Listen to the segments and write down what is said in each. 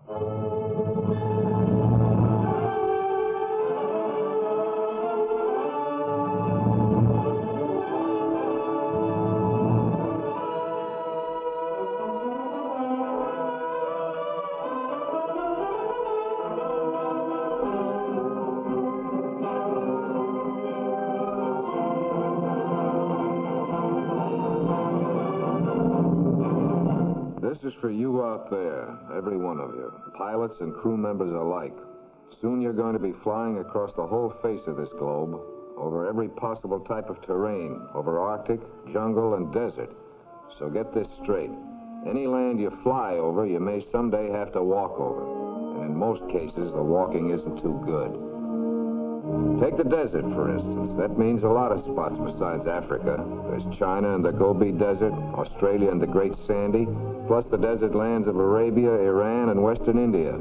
This is for you out there, every one of you, pilots and crew members alike. Soon you're going to be flying across the whole face of this globe, over every possible type of terrain, over Arctic, jungle, and desert. So get this straight. Any land you fly over, you may someday have to walk over. And in most cases, the walking isn't too good. Take the desert, for instance. That means a lot of spots besides Africa. There's China and the Gobi Desert, Australia and the Great Sandy, plus the desert lands of Arabia, Iran, and Western India.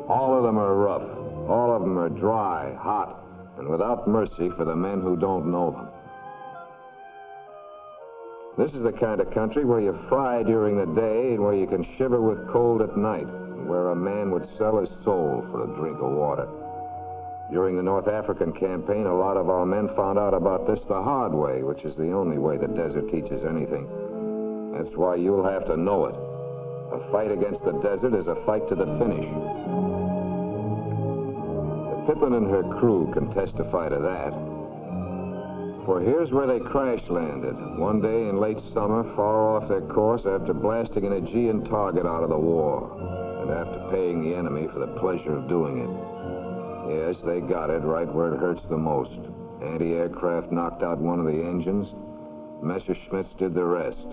All of them are rough. All of them are dry, hot, and without mercy for the men who don't know them. This is the kind of country where you fry during the day and where you can shiver with cold at night, and where a man would sell his soul for a drink of water. During the North African campaign, a lot of our men found out about this the hard way, which is the only way the desert teaches anything. That's why you'll have to know it. A fight against the desert is a fight to the finish. Pippin and her crew can testify to that. For here's where they crash landed, one day in late summer, far off their course after blasting an Aegean target out of the war, and after paying the enemy for the pleasure of doing it. Yes, they got it right where it hurts the most. Anti-aircraft knocked out one of the engines. Messerschmitts did the rest.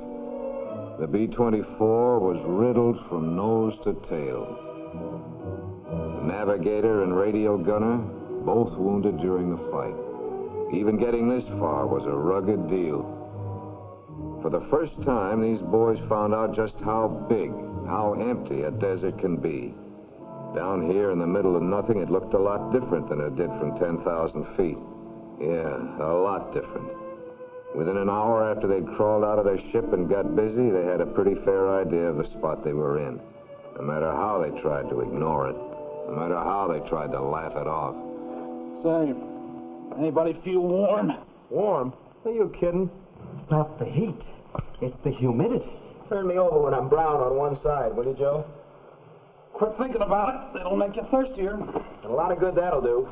The B-24 was riddled from nose to tail. The navigator and radio gunner, both wounded during the fight. Even getting this far was a rugged deal. For the first time, these boys found out just how big, how empty a desert can be. Down here in the middle of nothing, it looked a lot different than it did from 10,000 feet. Yeah, a lot different. Within an hour after they'd crawled out of their ship and got busy, they had a pretty fair idea of the spot they were in. No matter how they tried to ignore it, no matter how they tried to laugh it off. Say, anybody feel warm? Warm? Are you kidding? It's not the heat. It's the humidity. Turn me over when I'm brown on one side, will you, Joe? Quit thinking about it. It'll make you thirstier. And a lot of good that'll do.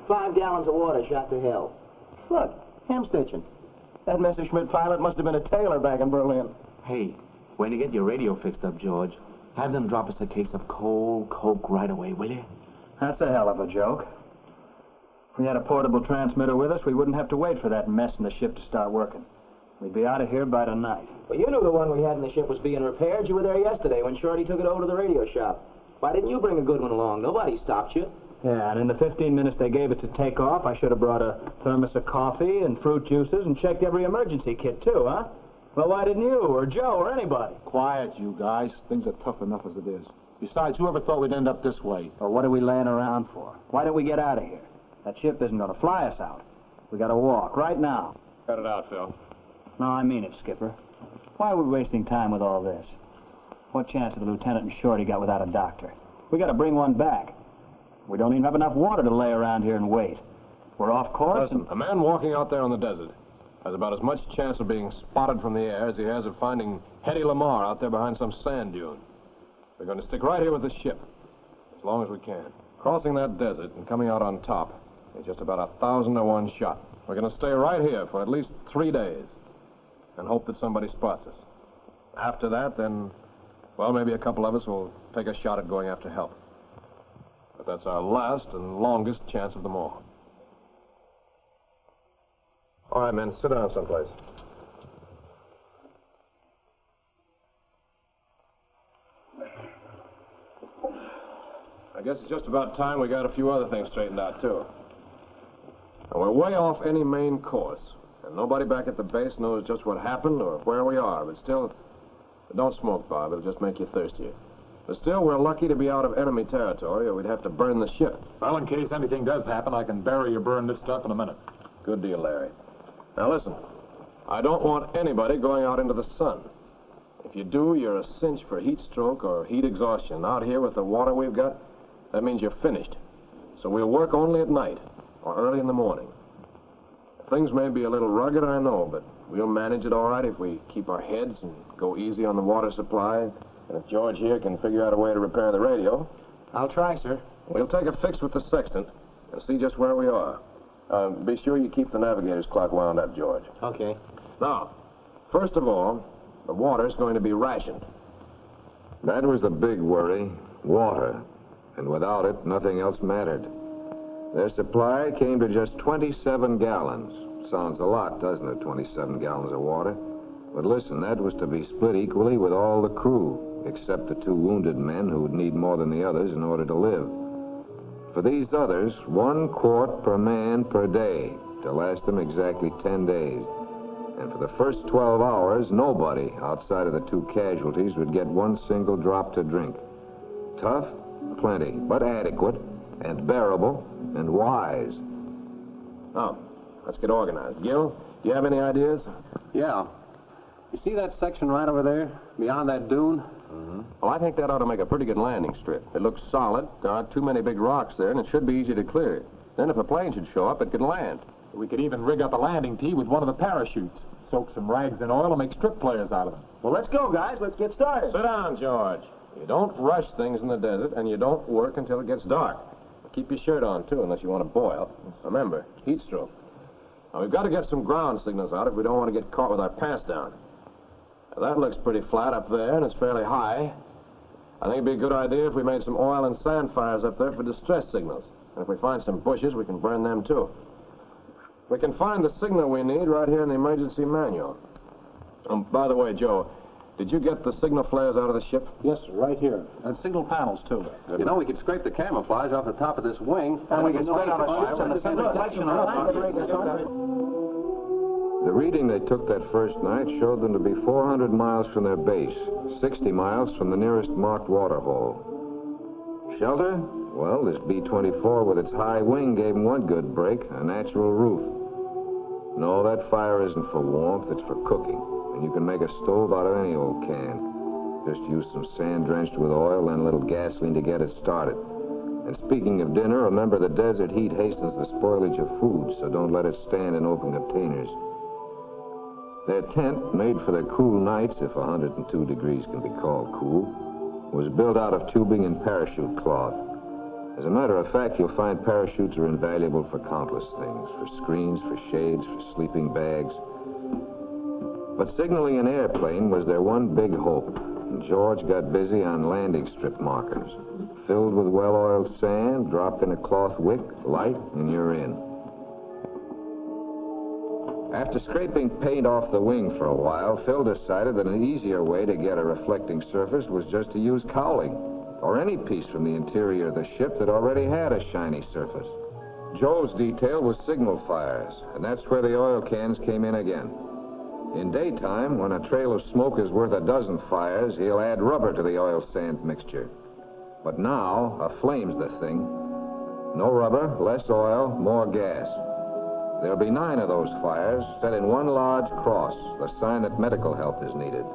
5 gallons of water shot to hell. Look, hem stitching. That Messerschmitt pilot must have been a tailor back in Berlin. Hey, when you get your radio fixed up, George, have them drop us a case of cold Coke right away, will you? That's a hell of a joke. If we had a portable transmitter with us, we wouldn't have to wait for that mess in the ship to start working. We'd be out of here by tonight. Well, you knew the one we had in the ship was being repaired. You were there yesterday when Shorty took it over to the radio shop. Why didn't you bring a good one along? Nobody stopped you. Yeah, and in the 15 minutes they gave it to take off, I should have brought a thermos of coffee and fruit juices and checked every emergency kit, too, huh? Well, why didn't you, or Joe, or anybody? Quiet, you guys. Things are tough enough as it is. Besides, whoever thought we'd end up this way? Well, what are we laying around for? Why don't we get out of here? That ship isn't going to fly us out. We got to walk, right now. Cut it out, Phil. No, I mean it, Skipper. Why are we wasting time with all this? What chance have the lieutenant and Shorty got without a doctor? We got to bring one back. We don't even have enough water to lay around here and wait. We're off course. Listen, a man walking out there on the desert has about as much chance of being spotted from the air as he has of finding Hetty Lamar out there behind some sand dune. We're going to stick right here with the ship, as long as we can. Crossing that desert and coming out on top is just about 1,000 to 1 shot. We're going to stay right here for at least 3 days and hope that somebody spots us. After that, then, well, maybe a couple of us will take a shot at going after help. But that's our last and longest chance of them all. All right, men, sit down someplace. I guess it's just about time we got a few other things straightened out, too. Now, we're way off any main course, and nobody back at the base knows just what happened or where we are, but still, don't smoke, Bob. It'll just make you thirstier. But still, we're lucky to be out of enemy territory, or we'd have to burn the ship. Well, in case anything does happen, I can bury or burn this stuff in a minute. Good deal, Larry. Now, listen. I don't want anybody going out into the sun. If you do, you're a cinch for heat stroke or heat exhaustion. Out here with the water we've got, that means you're finished. So we'll work only at night or early in the morning. Things may be a little rugged, I know, but we'll manage it all right if we keep our heads and go easy on the water supply. And if George here can figure out a way to repair the radio, I'll try, sir. we'll take a fix with the sextant and see just where we are. Be sure you keep the navigator's clock wound up, George. Okay. Now, first of all, the water's going to be rationed. That was the big worry, water. And without it, nothing else mattered. Their supply came to just 27 gallons. Sounds a lot, doesn't it, 27 gallons of water? But listen, that was to be split equally with all the crew, except the 2 wounded men who would need more than the others in order to live. For these others, 1 quart per man per day, to last them exactly 10 days. And for the first 12 hours, nobody outside of the 2 casualties would get 1 single drop to drink. Tough? Plenty, but adequate, and bearable, and wise. Now, let's get organized. Gil, do you have any ideas? Yeah. You see that section right over there, beyond that dune? Well, I think that ought to make a pretty good landing strip. It looks solid. There aren't too many big rocks there, and it should be easy to clear. Then if a plane should show up, it could land. We could even rig up a landing tee with one of the parachutes. Soak some rags in oil and make strip players out of them. Well, let's go, guys. Let's get started. Sit down, George. You don't rush things in the desert, and you don't work until it gets dark. Keep your shirt on, too, unless you want to boil. Remember, heat stroke. Now, we've got to get some ground signals out if we don't want to get caught with our pants down. Now, that looks pretty flat up there, and it's fairly high. I think it'd be a good idea if we made some oil and sand fires up there for distress signals. And if we find some bushes, we can burn them, too. We can find the signal we need right here in the emergency manual. By the way, Joe, did you get the signal flares out of the ship? Yes, right here. And signal panels, too. You know, we could scrape the camouflage off the top of this wing. And we can spread out our ships in the center The reading they took that first night showed them to be 400 miles from their base, 60 miles from the nearest marked water hole. Shelter? Well, this B-24 with its high wing gave them one good break, a natural roof. No, that fire isn't for warmth, it's for cooking. And you can make a stove out of any old can. Just use some sand drenched with oil and a little gasoline to get it started. And speaking of dinner, remember the desert heat hastens the spoilage of food, so don't let it stand in open containers. Their tent, made for the cool nights, if 102 degrees can be called cool, was built out of tubing and parachute cloth. As a matter of fact, you'll find parachutes are invaluable for countless things, for screens, for shades, for sleeping bags. But signaling an airplane was their one big hope, and George got busy on landing strip markers. Filled with well-oiled sand, dropped in a cloth wick, light, and you're in. After scraping paint off the wing for a while, Phil decided that an easier way to get a reflecting surface was just to use cowling, or any piece from the interior of the ship that already had a shiny surface. Joe's detail was signal fires, and that's where the oil cans came in again. In daytime, when a trail of smoke is worth a dozen fires, he'll add rubber to the oil-sand mixture. But now, a flame's the thing. No rubber, less oil, more gas. There'll be 9 of those fires, set in one large cross, the sign that medical help is needed.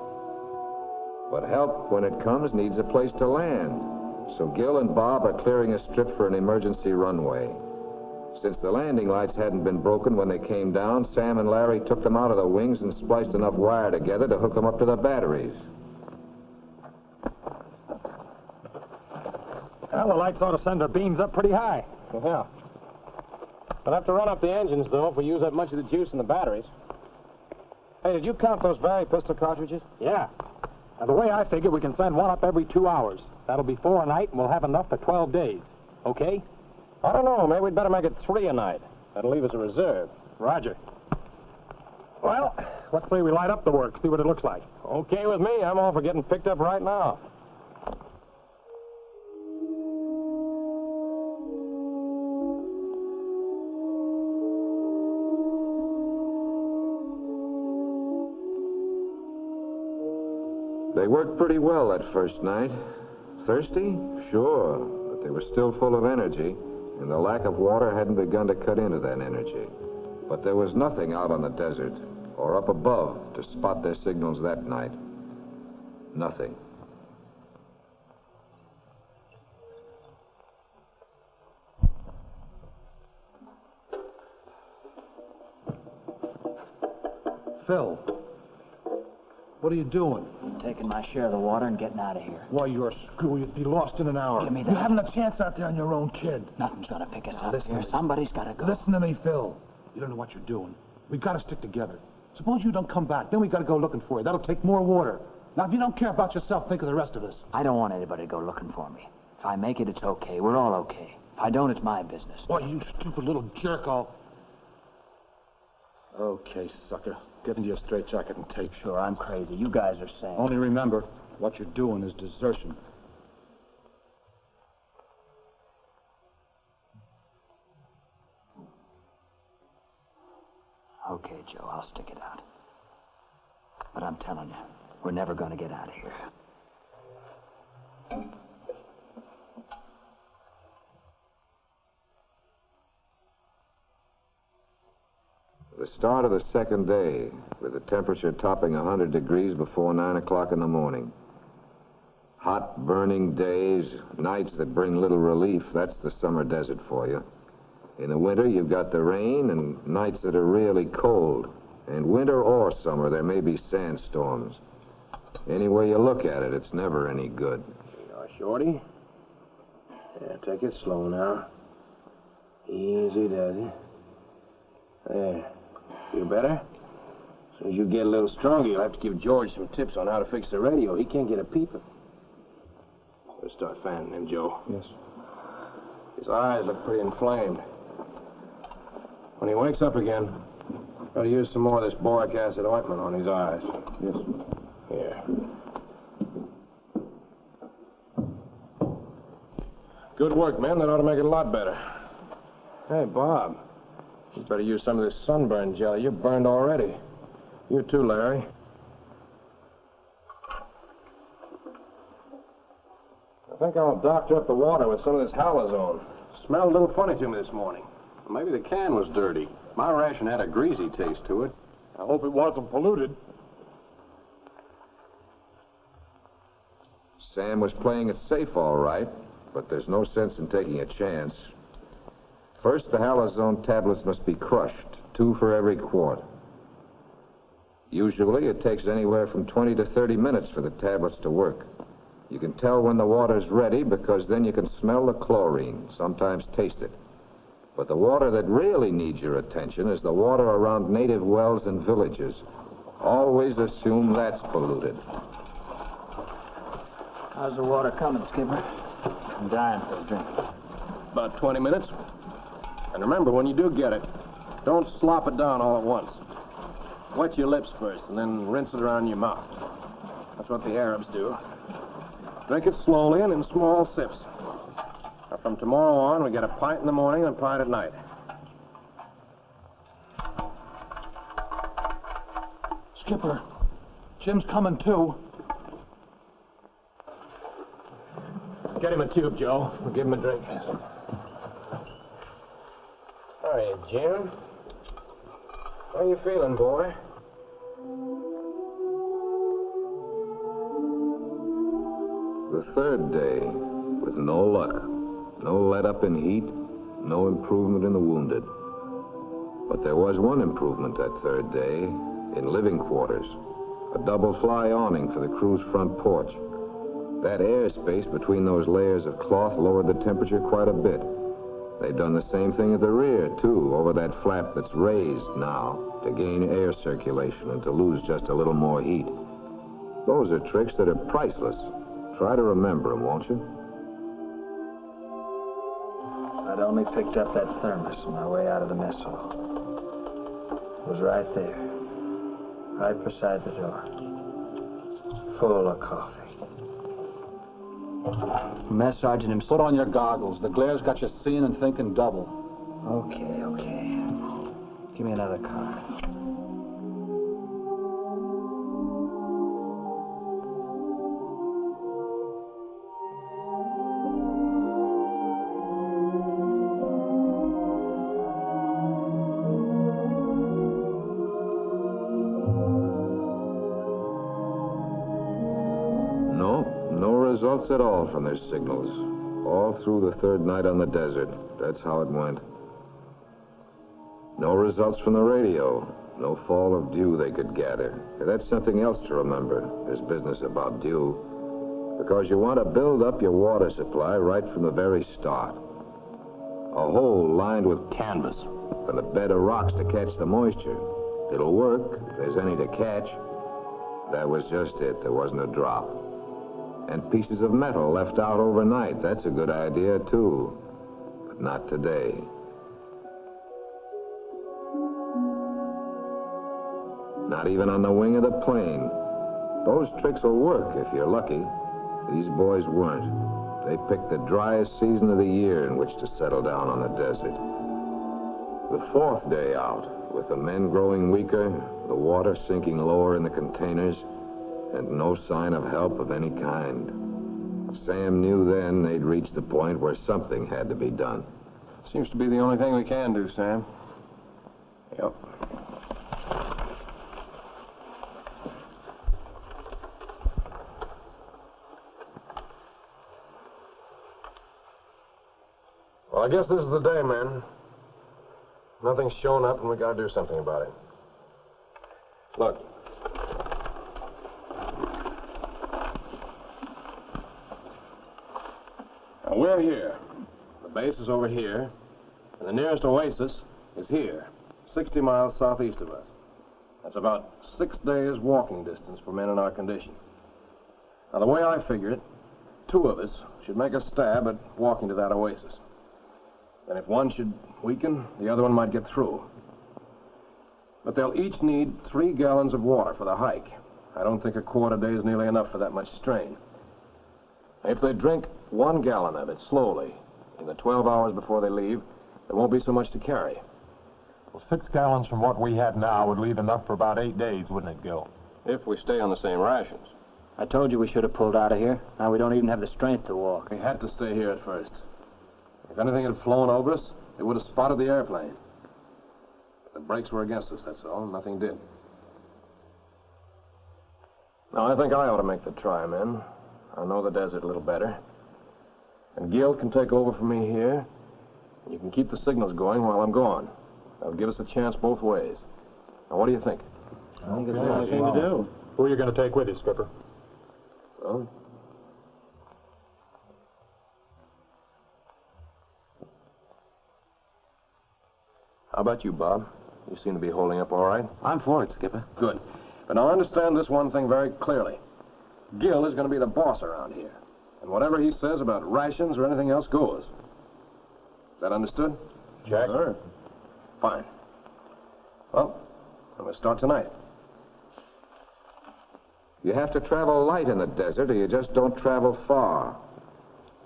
But help, when it comes, needs a place to land. So Gil and Bob are clearing a strip for an emergency runway. Since the landing lights hadn't been broken when they came down, Sam and Larry took them out of the wings and spliced enough wire together to hook them up to the batteries. Well, the lights ought to send their beams up pretty high. Yeah. We'll have to run up the engines, though, if we use up much of the juice in the batteries. Hey, did you count those Barry pistol cartridges? Yeah. Now, the way I figure, we can send one up every 2 hours. That'll be 4 a night, and we'll have enough for 12 days. Okay? I don't know. Maybe we'd better make it 3 a night. That'll leave us a reserve. Roger. Well, let's say we light up the work, see what it looks like. Okay with me. I'm all for getting picked up right now. They worked pretty well that first night. Thirsty? Sure, but they were still full of energy, and the lack of water hadn't begun to cut into that energy. But there was nothing out on the desert, or up above, to spot their signals that night. Nothing. Phil, what are you doing? Taking my share of the water and getting out of here. Why, you're a screw. You'd be lost in an hour. Give me You're that. having a chance out there on your own, kid. Nothing's gonna pick us up listen here. to me. Somebody's gotta go. Listen to me, Phil. You don't know what you're doing. We gotta stick together. Suppose you don't come back, then we gotta go looking for you. That'll take more water. Now, if you don't care about yourself, think of the rest of us. I don't want anybody to go looking for me. If I make it, it's okay. We're all okay. If I don't, it's my business. Boy, you stupid little jerk, Okay, sucker. Get into your straitjacket and take. Sure, I'm crazy. You guys are sane. Only remember, what you're doing is desertion. Okay, Joe, I'll stick it out. But I'm telling you, we're never gonna get out of here. The start of the second day, with the temperature topping 100 degrees before 9 o'clock in the morning. Hot, burning days, nights that bring little relief, that's the summer desert for you. In the winter, you've got the rain and nights that are really cold. And winter or summer, there may be sandstorms. Any way you look at it, it's never any good. Shorty. Yeah, take it slow now. Easy does it. There. Feel better? As soon as you get a little stronger, you'll have to give George some tips on how to fix the radio. He can't get a peep. Let's start fanning him, Joe. Yes. His eyes look pretty inflamed. When he wakes up again, gotta use some more of this boric acid ointment on his eyes. Yes. Here. Good work, man. That ought to make it a lot better. Hey, Bob. You better use some of this sunburn jelly. You're burned already. You too, Larry. I think I'll doctor up the water with some of this halazone. Smelled a little funny to me this morning. Maybe the can was dirty. My ration had a greasy taste to it. I hope it wasn't polluted. Sam was playing it safe, all right, but there's no sense in taking a chance. First, the halazone tablets must be crushed, 2 for every quart. Usually, it takes anywhere from 20 to 30 minutes for the tablets to work. You can tell when the water's ready because then you can smell the chlorine, sometimes taste it. But the water that really needs your attention is the water around native wells and villages. Always assume that's polluted. How's the water coming, Skipper? I'm dying for a drink. About 20 minutes. And remember, when you do get it, don't slop it down all at once. Wet your lips first, and then rinse it around your mouth. That's what the Arabs do. Drink it slowly and in small sips. Now, from tomorrow on, we get a pint in the morning and a pint at night. Skipper, Jim's coming too. Get him a tube, Joe. We'll give him a drink. All right, Jim. How are you feeling, boy? The third day, with no luck, no let-up in heat, no improvement in the wounded. But there was one improvement that third day, in living quarters. A double fly awning for the crew's front porch. That airspace between those layers of cloth lowered the temperature quite a bit. They've done the same thing at the rear, too, over that flap that's raised now to gain air circulation and to lose just a little more heat. Those are tricks that are priceless. Try to remember them, won't you? I'd only picked up that thermos on my way out of the mess hall. It was right there, right beside the door, full of coffee. Mess sergeant himself. Put on your goggles. The glare's got you seeing and thinking double. Okay. Give me another card. results at all from their signals. All through the third night on the desert, that's how it went. No results from the radio. No fall of dew they could gather. That's something else to remember, this business about dew. Because you want to build up your water supply right from the very start. A hole lined with canvas and a bed of rocks to catch the moisture. It'll work if there's any to catch. That was just it. There wasn't a drop. And pieces of metal left out overnight. That's a good idea, too. But not today. Not even on the wing of the plane. Those tricks will work if you're lucky. These boys weren't. They picked the driest season of the year in which to settle down on the desert. The fourth day out, with the men growing weaker, the water sinking lower in the containers, and no sign of help of any kind. Sam knew then they'd reached the point where something had to be done. Seems to be the only thing we can do, Sam. Yep. Well, I guess this is the day, men. Nothing's shown up, and we gotta do something about it. Look. Now, we're here. The base is over here, and the nearest oasis is here, 60 miles southeast of us. That's about 6 days' walking distance for men in our condition. Now, the way I figure it, 2 of us should make a stab at walking to that oasis. And if one should weaken, the other one might get through. But they'll each need 3 gallons of water for the hike. I don't think a quart a day is nearly enough for that much strain. If they drink 1 gallon of it slowly, in the 12 hours before they leave, there won't be so much to carry. Well, 6 gallons from what we have now would leave enough for about 8 days, wouldn't it, Gil? If we stay on the same rations. I told you we should have pulled out of here. Now we don't even have the strength to walk. We had to stay here at first. If anything had flown over us, they would have spotted the airplane. But the brakes were against us, that's all. Nothing did. Now, I think I ought to make the try, men. I know the desert a little better. And Gil can take over for me here. You can keep the signals going while I'm gone. That'll give us a chance both ways. Now, what do you think? I think it's the only thing to do. Who are you going to take with you, Skipper? Well, how about you, Bob? You seem to be holding up all right. I'm for it, Skipper. Good. But now understand this one thing very clearly. Gil is going to be the boss around here. And whatever he says about rations or anything else goes. Is that understood? Jack? Sure. Fine. Well, I'm going to start tonight. You have to travel light in the desert or you just don't travel far.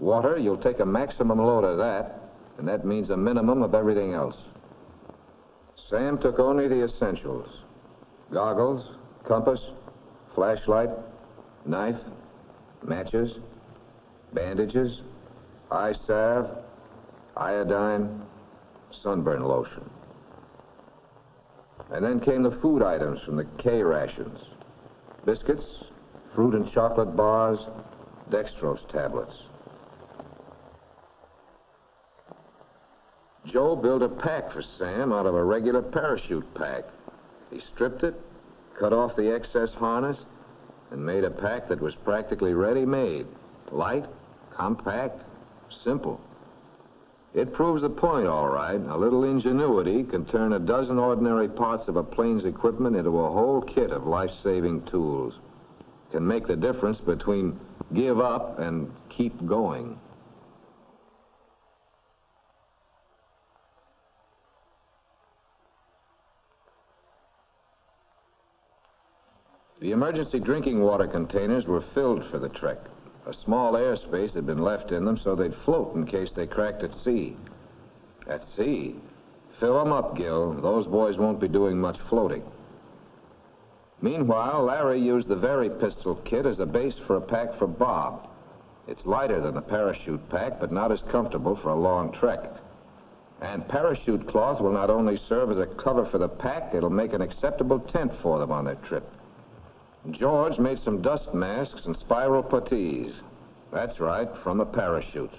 Water, you'll take a maximum load of that, and that means a minimum of everything else. Sam took only the essentials. Goggles, compass, flashlight, knife, matches, bandages, eye salve, iodine, sunburn lotion. And then came the food items from the K rations. Biscuits, fruit and chocolate bars, dextrose tablets. Joe built a pack for Sam out of a regular parachute pack. He stripped it, cut off the excess harness, and made a pack that was practically ready-made. Light, compact, simple. It proves the point, all right. A little ingenuity can turn a dozen ordinary parts of a plane's equipment into a whole kit of life-saving tools. Can make the difference between give up and keep going. The emergency drinking water containers were filled for the trek. A small airspace had been left in them so they'd float in case they cracked at sea. At sea? Fill them up, Gil. Those boys won't be doing much floating. Meanwhile, Larry used the very pistol kit as a base for a pack for Bob. It's lighter than the parachute pack, but not as comfortable for a long trek. And parachute cloth will not only serve as a cover for the pack, it'll make an acceptable tent for them on their trip. George made some dust masks and spiral puttees. That's right, from the parachutes.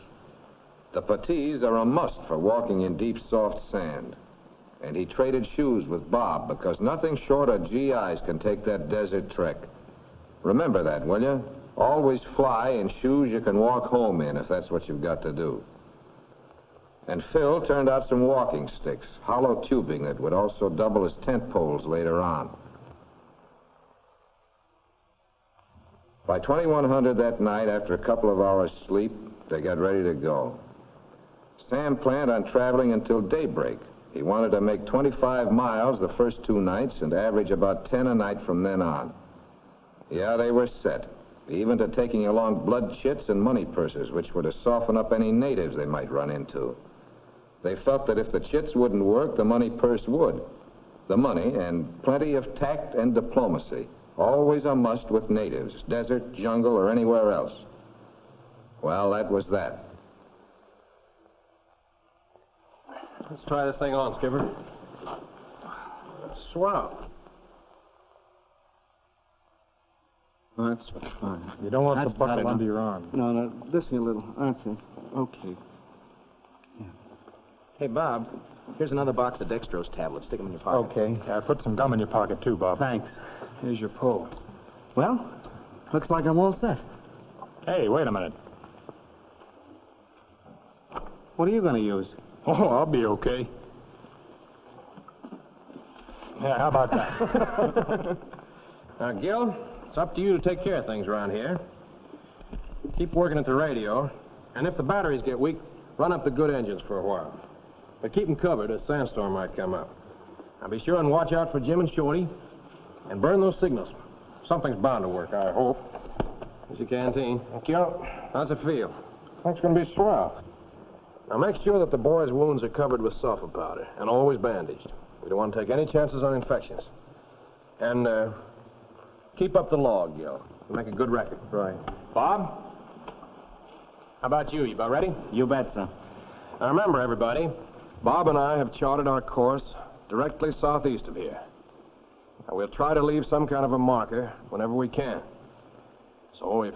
The puttees are a must for walking in deep, soft sand. And he traded shoes with Bob because nothing short of GIs can take that desert trek. Remember that, will you? Always fly in shoes you can walk home in if that's what you've got to do. And Phil turned out some walking sticks, hollow tubing that would also double as tent poles later on. By 2100 that night, after a couple of hours' sleep, they got ready to go. Sam planned on traveling until daybreak. He wanted to make 25 miles the first 2 nights and average about 10 a night from then on. Yeah, they were set, even to taking along blood chits and money purses, which were to soften up any natives they might run into. They felt that if the chits wouldn't work, the money purse would. The money and plenty of tact and diplomacy, always a must with natives, desert, jungle, or anywhere else. Well, that was that. Let's try this thing on, Skipper. Swell. That's fine. You don't want That's the buckle tight enough. under your arm. No, listen a little. That's it. Okay. Hey, Bob, here's another box of dextrose tablets. Stick them in your pocket. Okay. Put some gum in your pocket, too, Bob. Thanks. Here's your pull. Well, looks like I'm all set. Hey, wait a minute. What are you going to use? Oh, I'll be okay. Yeah, how about that? Now, Gil, it's up to you to take care of things around here. Keep working at the radio, and if the batteries get weak, run up the good engines for a while. But keep them covered, a sandstorm might come up. Now, be sure and watch out for Jim and Shorty, and burn those signals. Something's bound to work, I hope. Here's your canteen. Thank you. How's it feel? It's going to be swell. Now, make sure that the boys' wounds are covered with sulfur powder, and always bandaged. We don't want to take any chances on infections. And, keep up the log, Gil. We'll make a good record. Right. Bob? How about you? You about ready? You bet, son. Now, remember, everybody, Bob and I have charted our course directly southeast of here. Now, we'll try to leave some kind of a marker whenever we can. So if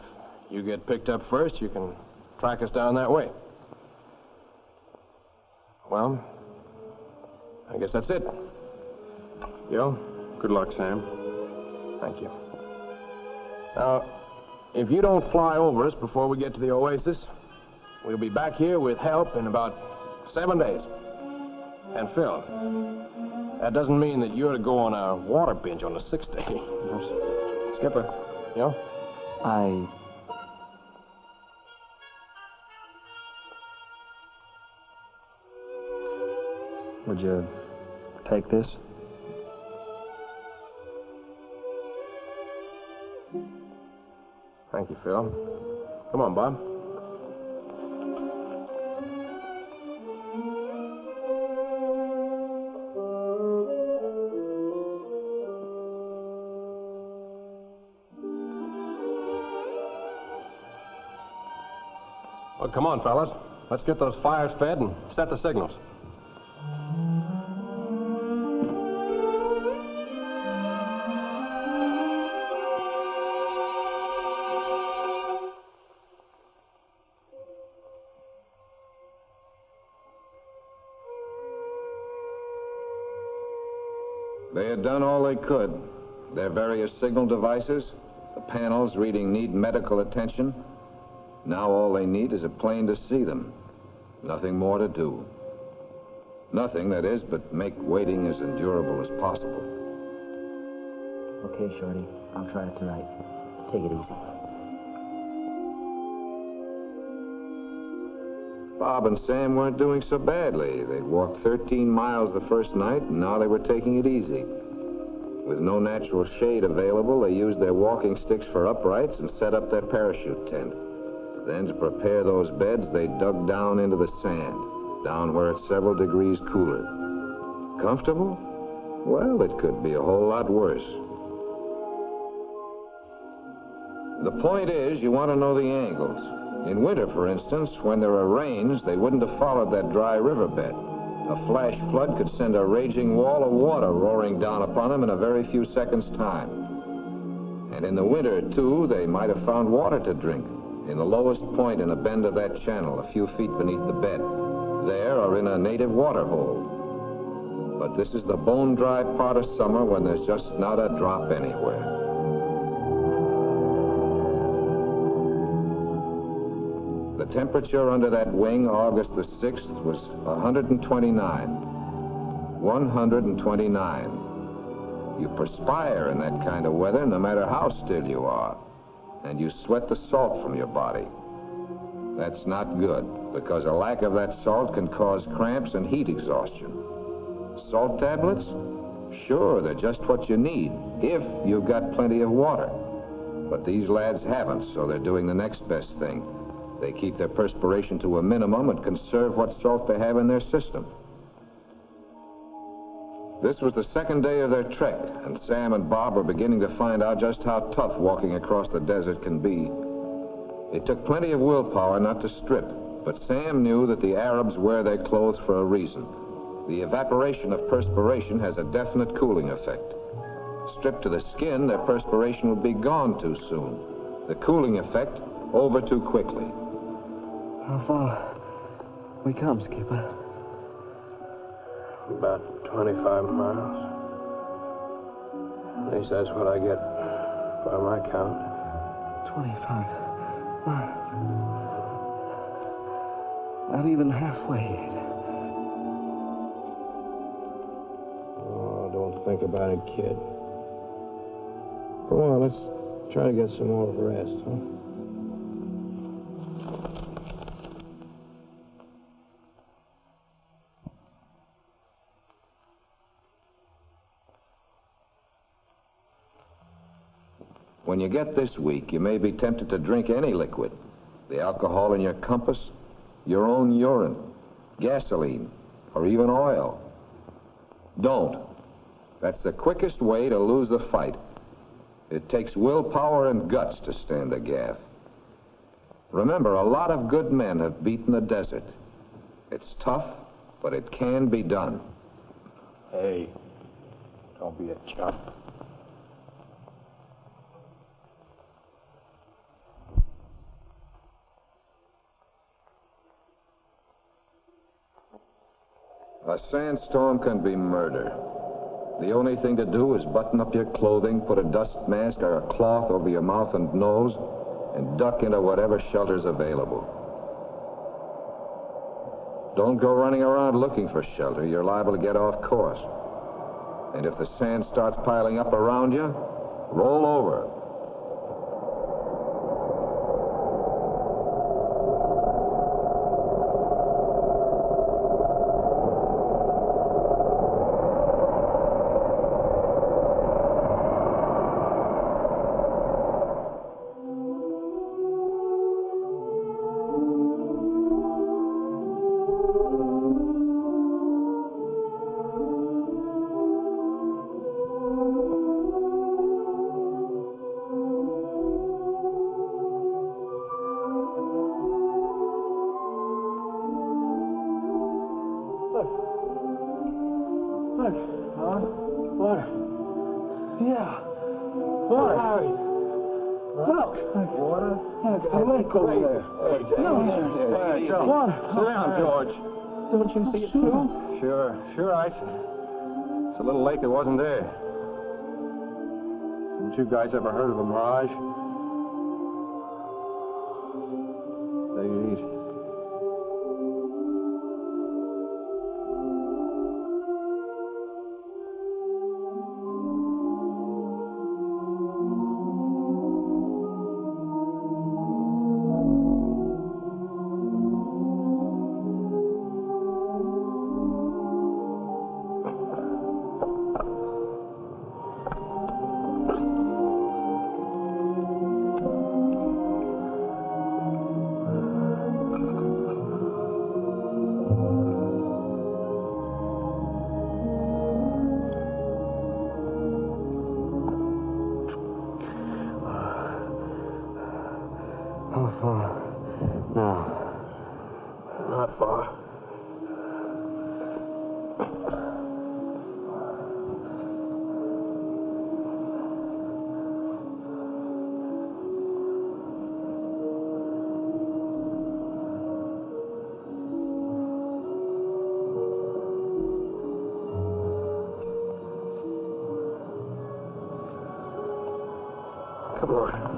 you get picked up first, you can track us down that way. Well, I guess that's it. Gil? Good luck, Sam. Thank you. Now, if you don't fly over us before we get to the oasis, we'll be back here with help in about 7 days. And Phil, that doesn't mean that you're to go on a water binge on the 6th day. Skipper, you know? Would you take this? Thank you, Phil. Come on, Bob. Well, come on, fellas. Let's get those fires fed and set the signals. They had done all they could. Their various signal devices, the panels reading need medical attention. Now all they need is a plane to see them. Nothing more to do. Nothing, that is, but make waiting as endurable as possible. Okay, Shorty. I'll try it tonight. Take it easy. Bob and Sam weren't doing so badly. They'd walked 13 miles the first night, and now they were taking it easy. With no natural shade available, they used their walking sticks for uprights and set up their parachute tent. Then, to prepare those beds, they dug down into the sand, down where it's several degrees cooler. Comfortable? Well, it could be a whole lot worse. The point is, you want to know the angles. In winter, for instance, when there are rains, they wouldn't have followed that dry riverbed. A flash flood could send a raging wall of water roaring down upon them in a very few seconds' time. And in the winter, too, they might have found water to drink. in the lowest point in a bend of that channel, a few feet beneath the bed. There or in a native water hole. But this is the bone-dry part of summer when there's just not a drop anywhere. The temperature under that wing, August the 6th, was 129. 129. You perspire in that kind of weather no matter how still you are. And you sweat the salt from your body. That's not good, because a lack of that salt can cause cramps and heat exhaustion. Salt tablets? Sure, they're just what you need, if you've got plenty of water. But these lads haven't, so they're doing the next best thing. They keep their perspiration to a minimum and conserve what salt they have in their system. This was the second day of their trek, and Sam and Bob were beginning to find out just how tough walking across the desert can be. It took plenty of willpower not to strip, but Sam knew that the Arabs wear their clothes for a reason. The evaporation of perspiration has a definite cooling effect. Stripped to the skin, their perspiration will be gone too soon. The cooling effect over too quickly. How far we come, Skipper? About 25 miles. At least that's what I get by my count. 25 miles. Not even halfway yet. Oh, don't think about it, kid. Come on, let's try to get some more rest, huh? When you get this weak, you may be tempted to drink any liquid. The alcohol in your compass, your own urine, gasoline, or even oil. Don't. That's the quickest way to lose the fight. It takes willpower and guts to stand the gaff. Remember, a lot of good men have beaten the desert. It's tough, but it can be done. Hey, don't be a chump. A sandstorm can be murder. The only thing to do is button up your clothing, put a dust mask or a cloth over your mouth and nose, and duck into whatever shelter's available. Don't go running around looking for shelter. You're liable to get off course. And if the sand starts piling up around you, roll over. Don't you see it too? Sure, I see. It's a little lake that wasn't there. Haven't you guys ever heard of a mirage? Take it easy. Come on.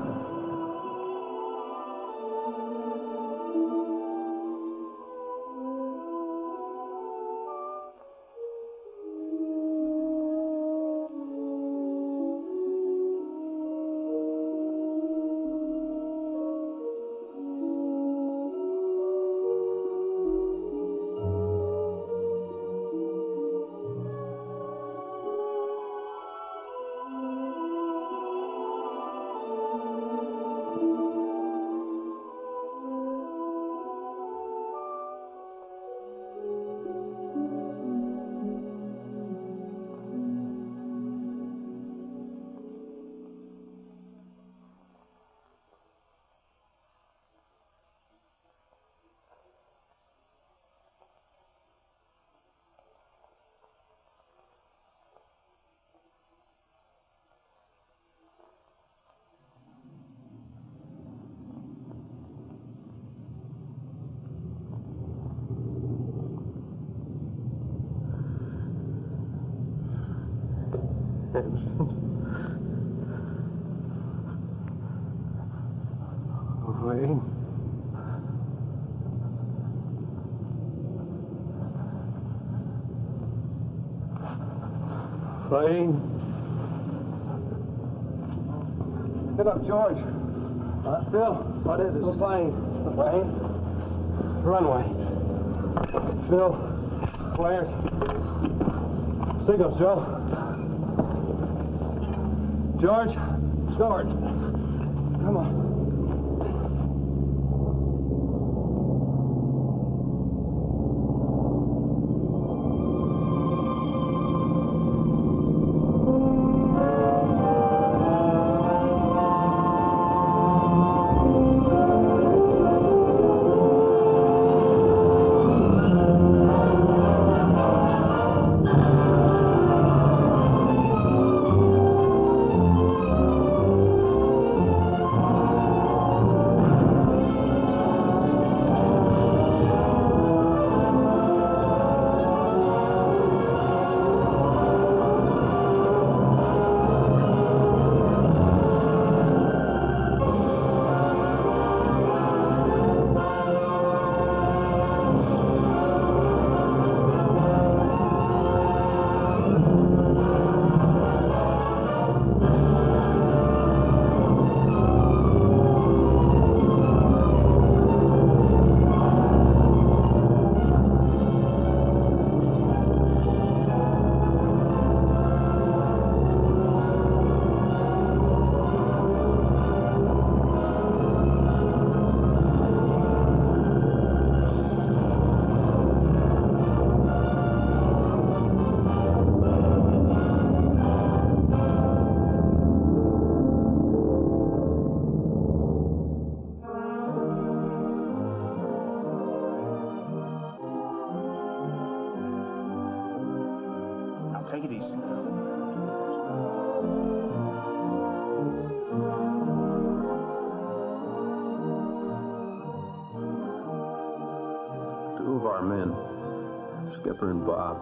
Wayne. Wayne. Get up, George. Phil, what is it? The plane. The plane? Runway. Phil, flares. Signals, Joe. George, George. Come on. Take it easy. Two of our men, Skipper and Bob,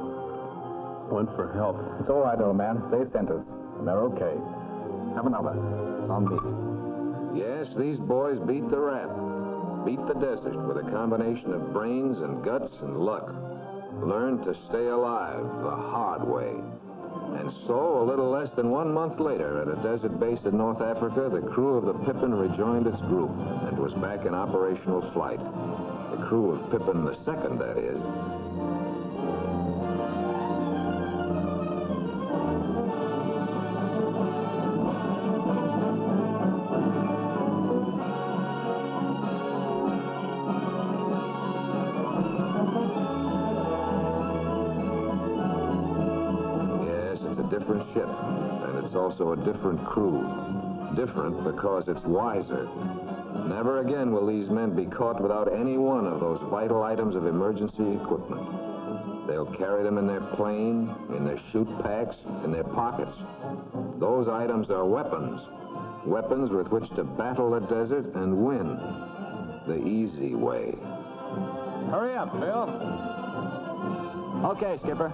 went for help. It's all right, old man. They sent us, and they're okay. Have another. It's on me. Yes, these boys beat the rap, beat the desert with a combination of brains and guts and luck. Learned to stay alive the hard way. And so, a little less than 1 month later, at a desert base in North Africa, the crew of the Pippin rejoined its group and was back in operational flight. The crew of Pippin II, that is. Different ship, and it's also a different crew. Different because it's wiser. Never again will these men be caught without any one of those vital items of emergency equipment. They'll carry them in their plane, in their chute packs, in their pockets. Those items are weapons. Weapons with which to battle the desert and win. The easy way. Hurry up, Phil. Okay, Skipper.